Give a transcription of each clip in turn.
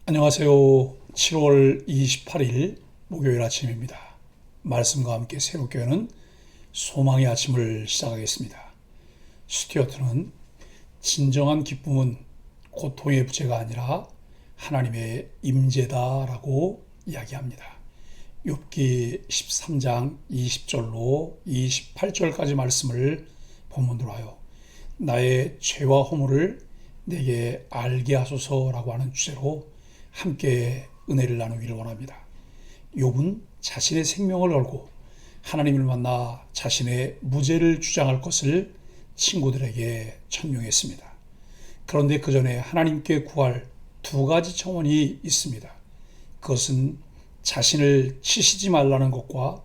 안녕하세요. 7월 28일 목요일 아침입니다. 말씀과 함께 새롭게 여는 소망의 아침을 시작하겠습니다. 스튜어트는 진정한 기쁨은 고통의 부재가 아니라 하나님의 임재다라고 이야기합니다. 욥기 13장 20절로 28절까지 말씀을 본문으로 하여 나의 죄와 허물을 내게 알게 하소서라고 하는 주제로 함께 은혜를 나누기를 원합니다. 욥은 자신의 생명을 걸고 하나님을 만나 자신의 무죄를 주장할 것을 친구들에게 천명했습니다. 그런데 그 전에 하나님께 구할 두 가지 청원이 있습니다. 그것은 자신을 치시지 말라는 것과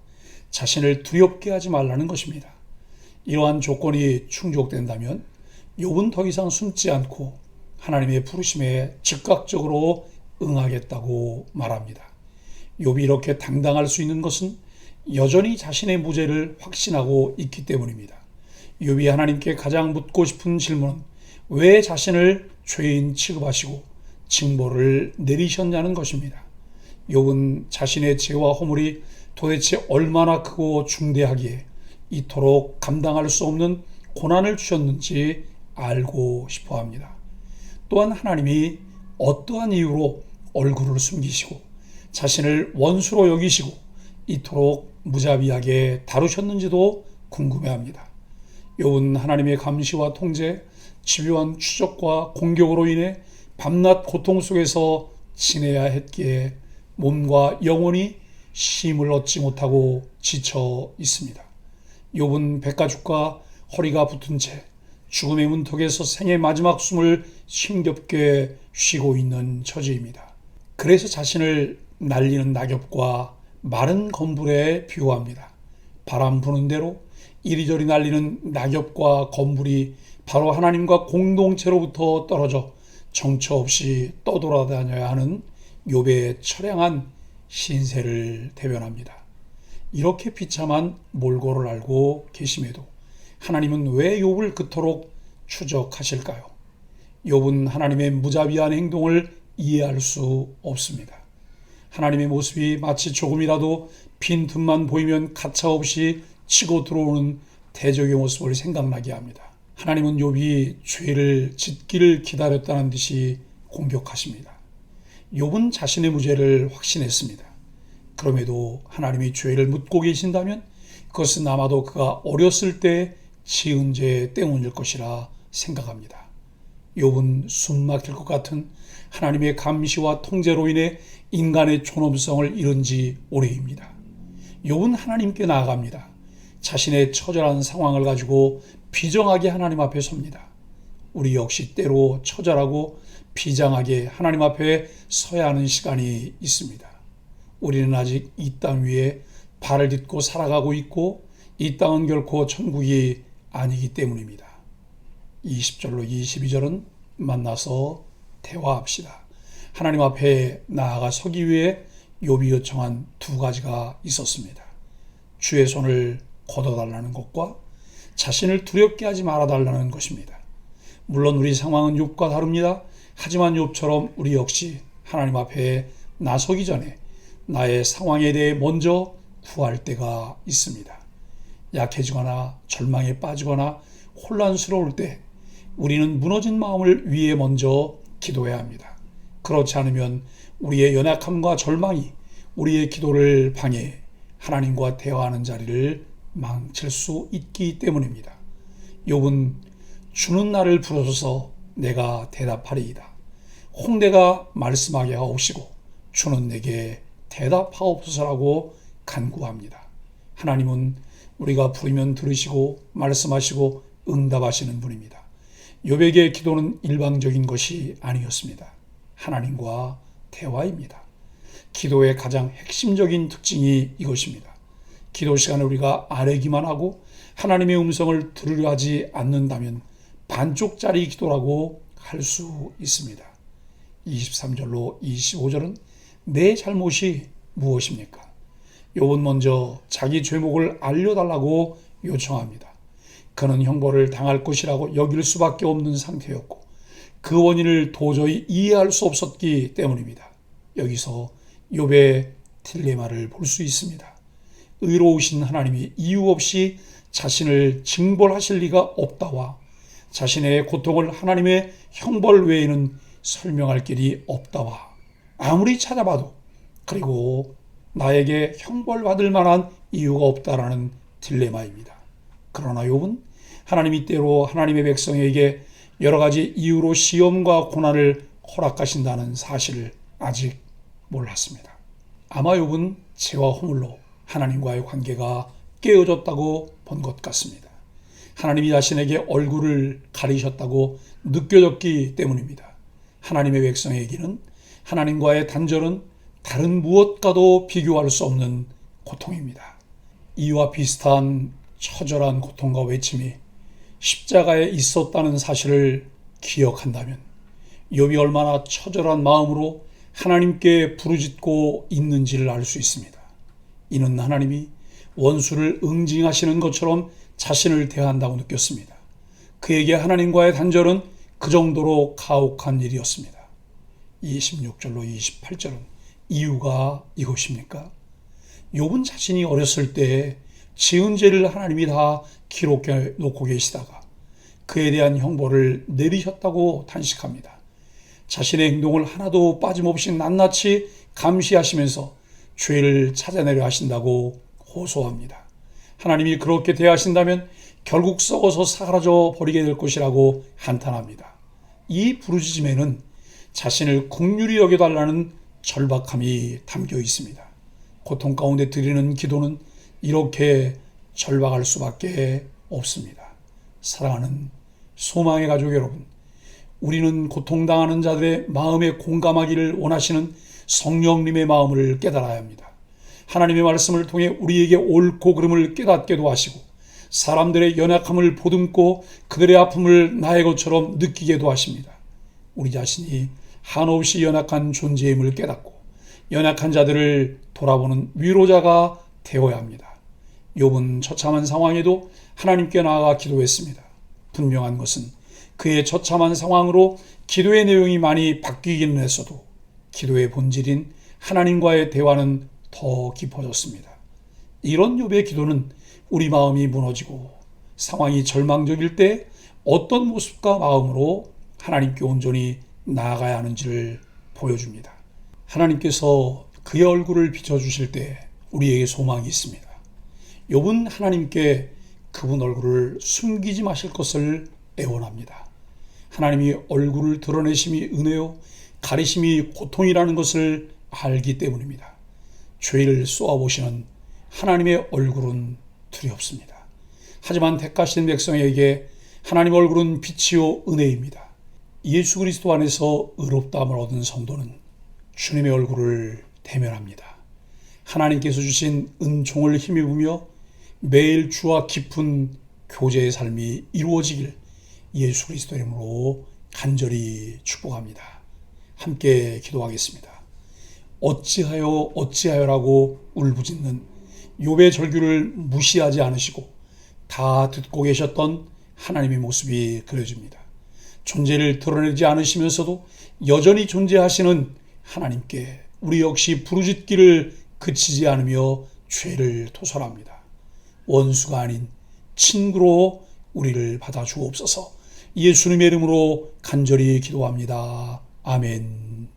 자신을 두렵게 하지 말라는 것입니다. 이러한 조건이 충족된다면 욥은 더 이상 숨지 않고 하나님의 부르심에 즉각적으로 응하겠다고 말합니다. 욥이 이렇게 당당할 수 있는 것은 여전히 자신의 무죄를 확신하고 있기 때문입니다. 욥이 하나님께 가장 묻고 싶은 질문은 왜 자신을 죄인 취급하시고 징벌을 내리셨냐는 것입니다. 욥은 자신의 죄와 허물이 도대체 얼마나 크고 중대하기에 이토록 감당할 수 없는 고난을 주셨는지 알고 싶어 합니다. 또한 하나님이 어떠한 이유로 얼굴을 숨기시고 자신을 원수로 여기시고 이토록 무자비하게 다루셨는지도 궁금해합니다. 욥은 하나님의 감시와 통제, 집요한 추적과 공격으로 인해 밤낮 고통 속에서 지내야 했기에 몸과 영혼이 쉼을 얻지 못하고 지쳐 있습니다. 욥은 백가죽과 허리가 붙은 채 죽음의 문턱에서 생의 마지막 숨을 힘겹게 쉬고 있는 처지입니다. 그래서 자신을 날리는 낙엽과 마른 건불에 비유합니다. 바람 부는 대로 이리저리 날리는 낙엽과 건불이 바로 하나님과 공동체로부터 떨어져 정처 없이 떠돌아다녀야 하는 욥의 처량한 신세를 대변합니다. 이렇게 비참한 몰골을 알고 계심에도 하나님은 왜 욥을 그토록 추적하실까요? 욥은 하나님의 무자비한 행동을 이해할 수 없습니다. 하나님의 모습이 마치 조금이라도 빈틈만 보이면 가차없이 치고 들어오는 대적의 모습을 생각나게 합니다. 하나님은 욥이 죄를 짓기를 기다렸다는 듯이 공격하십니다. 욥은 자신의 무죄를 확신했습니다. 그럼에도 하나님이 죄를 묻고 계신다면 그것은 아마도 그가 어렸을 때 지은 죄 때문일 것이라 생각합니다. 욥은 숨막힐 것 같은 하나님의 감시와 통제로 인해 인간의 존엄성을 잃은 지 오래입니다. 욥은 하나님께 나아갑니다. 자신의 처절한 상황을 가지고 비정하게 하나님 앞에 섭니다. 우리 역시 때로 처절하고 비장하게 하나님 앞에 서야 하는 시간이 있습니다. 우리는 아직 이 땅 위에 발을 딛고 살아가고 있고 이 땅은 결코 천국이 아니기 때문입니다. 20절로 22절은 만나서 대화합시다. 하나님 앞에 나아가 서기 위해 욥이 요청한 두 가지가 있었습니다. 주의 손을 걷어달라는 것과 자신을 두렵게 하지 말아달라는 것입니다. 물론 우리 상황은 욥과 다릅니다. 하지만 욥처럼 우리 역시 하나님 앞에 나서기 전에 나의 상황에 대해 먼저 구할 때가 있습니다. 약해지거나 절망에 빠지거나 혼란스러울 때 우리는 무너진 마음을 위해 먼저 기도해야 합니다. 그렇지 않으면 우리의 연약함과 절망이 우리의 기도를 방해해 하나님과 대화하는 자리를 망칠 수 있기 때문입니다. 욥은 주는 나를 부르소서 내가 대답하리이다. 홍대가 말씀하게 하옵시고 주는 내게 대답하옵소서라고 간구합니다. 하나님은 우리가 부르면 들으시고 말씀하시고 응답하시는 분입니다. 욥에게 기도는 일방적인 것이 아니었습니다. 하나님과 대화입니다. 기도의 가장 핵심적인 특징이 이것입니다. 기도 시간에 우리가 아뢰기만 하고 하나님의 음성을 들으려 하지 않는다면 반쪽짜리 기도라고 할 수 있습니다. 23절로 25절은 내 잘못이 무엇입니까? 욥은 먼저 자기 죄목을 알려달라고 요청합니다. 그는 형벌을 당할 것이라고 여길 수밖에 없는 상태였고 그 원인을 도저히 이해할 수 없었기 때문입니다. 여기서 욥의 딜레마를 볼 수 있습니다. 의로우신 하나님이 이유 없이 자신을 징벌하실 리가 없다와 자신의 고통을 하나님의 형벌 외에는 설명할 길이 없다와 아무리 찾아봐도 그리고 나에게 형벌받을 만한 이유가 없다라는 딜레마입니다. 그러나 욥은 하나님이 때로 하나님의 백성에게 여러 가지 이유로 시험과 고난을 허락하신다는 사실을 아직 몰랐습니다. 아마 욥은 죄와 허물로 하나님과의 관계가 깨어졌다고 본 것 같습니다. 하나님이 자신에게 얼굴을 가리셨다고 느껴졌기 때문입니다. 하나님의 백성에게는 하나님과의 단절은 다른 무엇과도 비교할 수 없는 고통입니다. 이와 비슷한 처절한 고통과 외침이 십자가에 있었다는 사실을 기억한다면 욥이 얼마나 처절한 마음으로 하나님께 부르짖고 있는지를 알 수 있습니다. 이는 하나님이 원수를 응징하시는 것처럼 자신을 대한다고 느꼈습니다. 그에게 하나님과의 단절은 그 정도로 가혹한 일이었습니다. 26절로 28절은 이유가 이것입니까? 욥은 자신이 어렸을 때 지은 죄를 하나님이 다 기록해 놓고 계시다가 그에 대한 형벌을 내리셨다고 탄식합니다. 자신의 행동을 하나도 빠짐없이 낱낱이 감시하시면서 죄를 찾아내려 하신다고 호소합니다. 하나님이 그렇게 대하신다면 결국 썩어서 사라져 버리게 될 것이라고 한탄합니다. 이 부르짖음에는 자신을 긍휼히 여겨달라는 절박함이 담겨 있습니다. 고통 가운데 드리는 기도는 이렇게 절박할 수밖에 없습니다. 사랑하는 소망의 가족 여러분, 우리는 고통당하는 자들의 마음에 공감하기를 원하시는 성령님의 마음을 깨달아야 합니다. 하나님의 말씀을 통해 우리에게 옳고 그름을 깨닫게도 하시고 사람들의 연약함을 보듬고 그들의 아픔을 나의 것처럼 느끼게도 하십니다. 우리 자신이 한없이 연약한 존재임을 깨닫고 연약한 자들을 돌아보는 위로자가 되어야 합니다. 욥은 처참한 상황에도 하나님께 나아가 기도했습니다. 분명한 것은 그의 처참한 상황으로 기도의 내용이 많이 바뀌기는 했어도 기도의 본질인 하나님과의 대화는 더 깊어졌습니다. 이런 욥의 기도는 우리 마음이 무너지고 상황이 절망적일 때 어떤 모습과 마음으로 하나님께 온전히 나아가야 하는지를 보여줍니다. 하나님께서 그의 얼굴을 비춰주실 때 우리에게 소망이 있습니다. 욥은 하나님께 그분 얼굴을 숨기지 마실 것을 애원합니다. 하나님이 얼굴을 드러내심이 은혜요 가리심이 고통이라는 것을 알기 때문입니다. 죄를 쏘아보시는 하나님의 얼굴은 두렵습니다. 하지만 택하신 백성에게 하나님 얼굴은 빛이요 은혜입니다. 예수 그리스도 안에서 의롭다함을 얻은 성도는 주님의 얼굴을 대면합니다. 하나님께서 주신 은총을 힘입으며 매일 주와 깊은 교제의 삶이 이루어지길 예수 그리스도 이름으로 간절히 축복합니다. 함께 기도하겠습니다. 어찌하여라고 울부짖는 욥의 절규를 무시하지 않으시고 다 듣고 계셨던 하나님의 모습이 그려집니다. 존재를 드러내지 않으시면서도 여전히 존재하시는 하나님께 우리 역시 부르짖기를 그치지 않으며 죄를 토설합니다. 원수가 아닌 친구로 우리를 받아주옵소서. 예수님의 이름으로 간절히 기도합니다. 아멘.